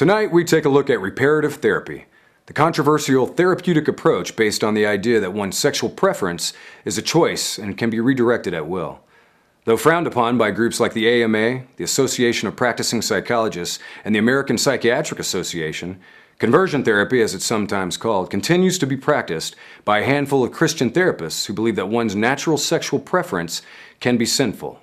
Tonight, we take a look at reparative therapy, the controversial therapeutic approach based on the idea that one's sexual preference is a choice and can be redirected at will. Though frowned upon by groups like the AMA, the Association of Practicing Psychologists, and the American Psychiatric Association, conversion therapy, as it's sometimes called, continues to be practiced by a handful of Christian therapists who believe that one's natural sexual preference can be sinful.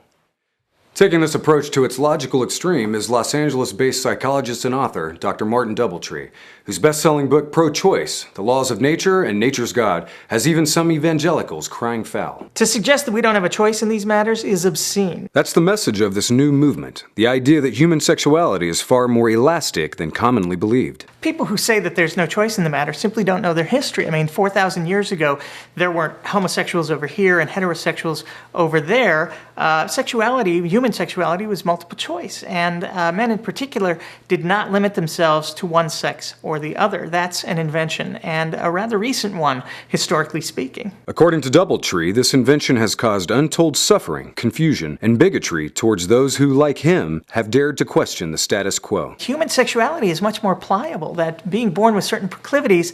Taking this approach to its logical extreme is Los Angeles-based psychologist and author Dr. Martin Doubletree, whose best-selling book Pro-Choice, The Laws of Nature and Nature's God, has even some evangelicals crying foul. To suggest that we don't have a choice in these matters is obscene. That's the message of this new movement, the idea that human sexuality is far more elastic than commonly believed. People who say that there's no choice in the matter simply don't know their history. I mean, 4,000 years ago, there weren't homosexuals over here and heterosexuals over there. Human sexuality was multiple choice, and men in particular did not limit themselves to one sex or the other. That's an invention, and a rather recent one, historically speaking. According to Doubletree, this invention has caused untold suffering, confusion, and bigotry towards those who, like him, have dared to question the status quo. Human sexuality is much more pliable. That being born with certain proclivities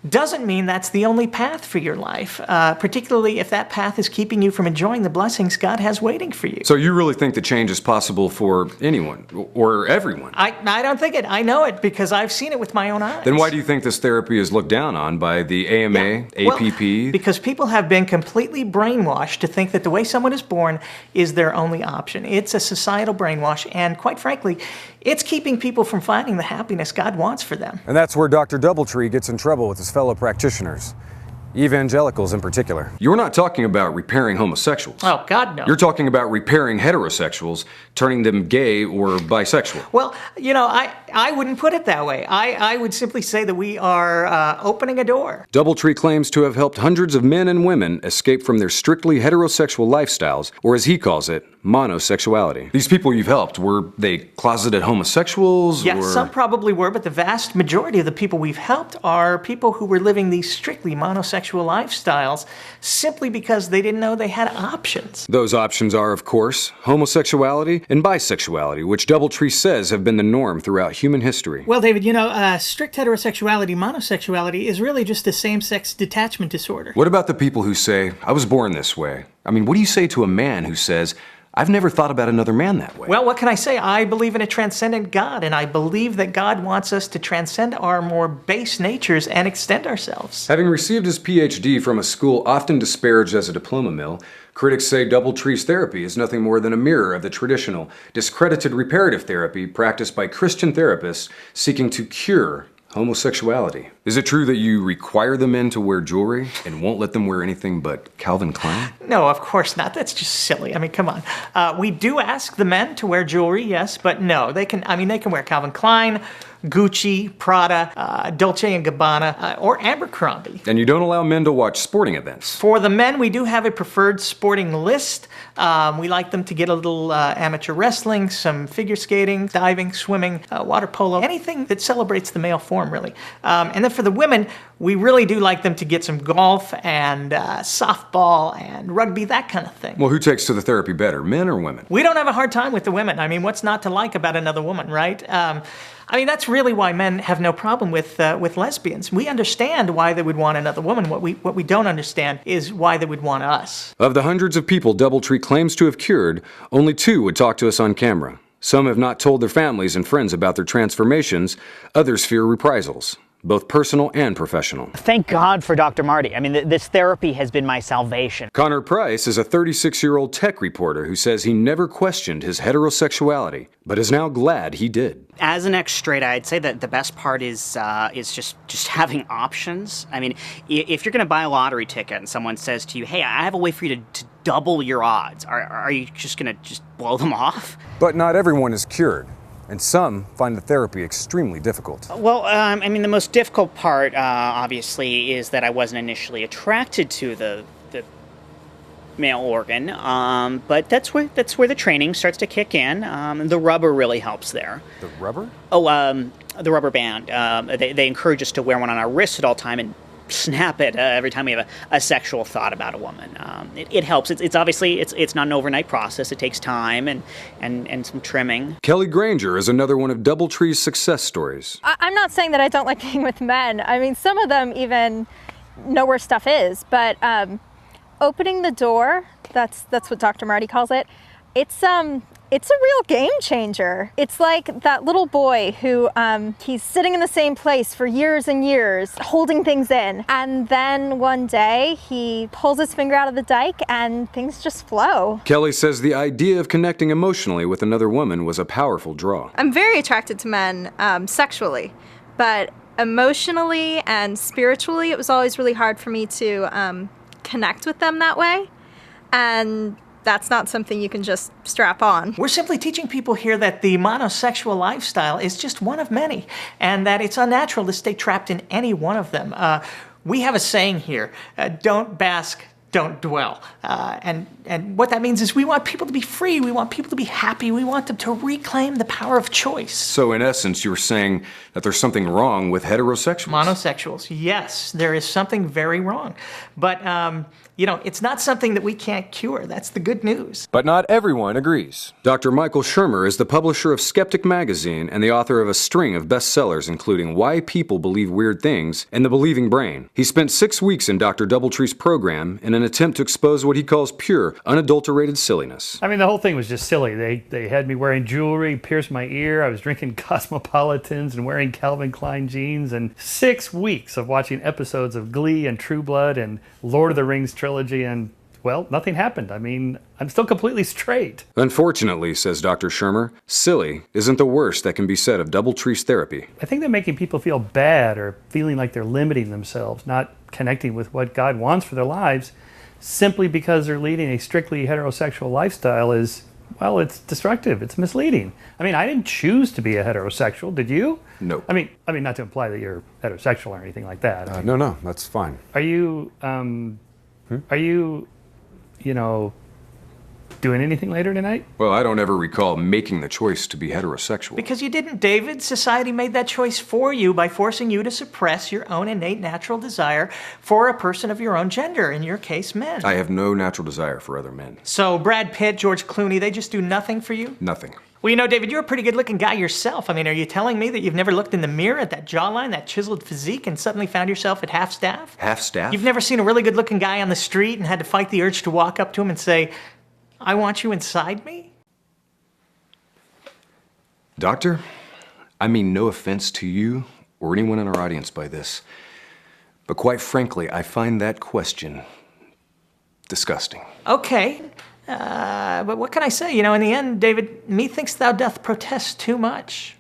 doesn't mean that's the only path for your life, particularly if that path is keeping you from enjoying the blessings God has waiting for you. So you really think the change is possible for anyone, or everyone? I don't think it. I know it because I've seen it with my own eyes. Then why do you think this therapy is looked down on by the AMA, APP? Well, because people have been completely brainwashed to think that the way someone is born is their only option. It's a societal brainwash, and quite frankly, it's keeping people from finding the happiness God wants for them. And that's where Dr. Doubletree gets in trouble with his fellow practitioners. Evangelicals in particular. You're not talking about repairing homosexuals. Oh, God, no. You're talking about repairing heterosexuals, turning them gay or bisexual. Well, you know, I wouldn't put it that way. I would simply say that we are opening a door. Doubletree claims to have helped hundreds of men and women escape from their strictly heterosexual lifestyles, or as he calls it, monosexuality. These people you've helped, were they closeted homosexuals? Yes, some probably were, but the vast majority of the people we've helped are people who were living these strictly monosexual lifestyles simply because they didn't know they had options. Those options are, of course, homosexuality and bisexuality, which Doubletree says have been the norm throughout human history. Well, David, you know, strict heterosexuality, monosexuality, is really just a same-sex detachment disorder. What about the people who say, I was born this way? I mean, what do you say to a man who says, I've never thought about another man that way? Well, what can I say? I believe in a transcendent God, and I believe that God wants us to transcend our more base natures and extend ourselves. Having received his PhD from a school often disparaged as a diploma mill, critics say Doubletree's therapy is nothing more than a mirror of the traditional, discredited reparative therapy practiced by Christian therapists seeking to cure homosexuality. Is it true that you require the men to wear jewelry and won't let them wear anything but Calvin Klein? No, of course not. That's just silly. I mean, come on. We do ask the men to wear jewelry, yes, but no. They can wear Calvin Klein, Gucci, Prada, Dolce & Gabbana, or Abercrombie. And you don't allow men to watch sporting events? For the men, we do have a preferred sporting list. We like them to get a little amateur wrestling, some figure skating, diving, swimming, water polo, anything that celebrates the male form, really. And then for the women, we really do like them to get some golf and softball and rugby, that kind of thing. Well, who takes to the therapy better, men or women? We don't have a hard time with the women. I mean, what's not to like about another woman, right? I mean, that's really why men have no problem with lesbians. We understand why they would want another woman. What we don't understand is why they would want us. Of the hundreds of people Doubletree claims to have cured, only 2 would talk to us on camera. Some have not told their families and friends about their transformations. Others fear reprisals, both personal and professional. Thank God for Dr. Marty. I mean, this therapy has been my salvation. Connor Price is a 36-year-old tech reporter who says he never questioned his heterosexuality, but is now glad he did. As an ex-straight, I'd say that the best part is just having options. I mean, if you're going to buy a lottery ticket and someone says to you, hey, I have a way for you to double your odds, are you just going to just blow them off? But not everyone is cured, and some find the therapy extremely difficult. Well, I mean, the most difficult part, obviously, is that I wasn't initially attracted to the male organ, but that's where the training starts to kick in. The rubber really helps there. The rubber? Oh, the rubber band. They encourage us to wear one on our wrists at all time, and snap it every time we have a sexual thought about a woman. It helps. It's obviously it's not an overnight process. It takes time and some trimming. Kelly Grainger is another one of DoubleTree's success stories. I'm not saying that I don't like being with men. I mean, some of them even know where stuff is, but opening the door, that's what Dr. Marty calls it. It's a real game changer. It's like that little boy who he's sitting in the same place for years and years, holding things in. And then one day he pulls his finger out of the dike and things just flow. Kelly says the idea of connecting emotionally with another woman was a powerful draw. I'm very attracted to men sexually, but emotionally and spiritually, it was always really hard for me to connect with them that way. And that's not something you can just strap on. We're simply teaching people here that the monosexual lifestyle is just one of many, and that it's unnatural to stay trapped in any one of them. We have a saying here, don't bask, don't dwell. And what that means is we want people to be free, we want people to be happy, we want them to reclaim the power of choice. So in essence, you're saying that there's something wrong with heterosexuals? Monosexuals, yes, there is something very wrong. But, it's not something that we can't cure. That's the good news. But not everyone agrees. Dr. Michael Shermer is the publisher of Skeptic magazine and the author of a string of bestsellers, including Why People Believe Weird Things and The Believing Brain. He spent 6 weeks in Dr. DoubleTree's program in an attempt to expose what he calls pure, unadulterated silliness. I mean, the whole thing was just silly. They had me wearing jewelry, pierced my ear, I was drinking Cosmopolitans and wearing Calvin Klein jeans, and 6 weeks of watching episodes of Glee and True Blood and Lord of the Rings trilogy, and, well, nothing happened. I mean, I'm still completely straight. Unfortunately, says Dr. Shermer, silly isn't the worst that can be said of DoubleTree's therapy. I think they're making people feel bad or feeling like they're limiting themselves, not connecting with what God wants for their lives, simply because they're leading a strictly heterosexual lifestyle is, well, it's destructive. It's misleading. I mean, I didn't choose to be a heterosexual. Did you? No. I mean, not to imply that you're heterosexual or anything like that. I mean, No, that's fine. Are you, doing anything later tonight? Well, I don't ever recall making the choice to be heterosexual. Because you didn't, David. Society made that choice for you by forcing you to suppress your own innate natural desire for a person of your own gender, in your case, men. I have no natural desire for other men. So Brad Pitt, George Clooney, they just do nothing for you? Nothing. Well, David, you're a pretty good-looking guy yourself. I mean, are you telling me that you've never looked in the mirror at that jawline, that chiseled physique, and suddenly found yourself at half-staff? Half-staff? You've never seen a really good-looking guy on the street and had to fight the urge to walk up to him and say, I want you inside me? Doctor, I mean no offense to you or anyone in our audience by this, but quite frankly, I find that question disgusting. Okay. But what can I say? In the end, David, methinks thou doth protest too much.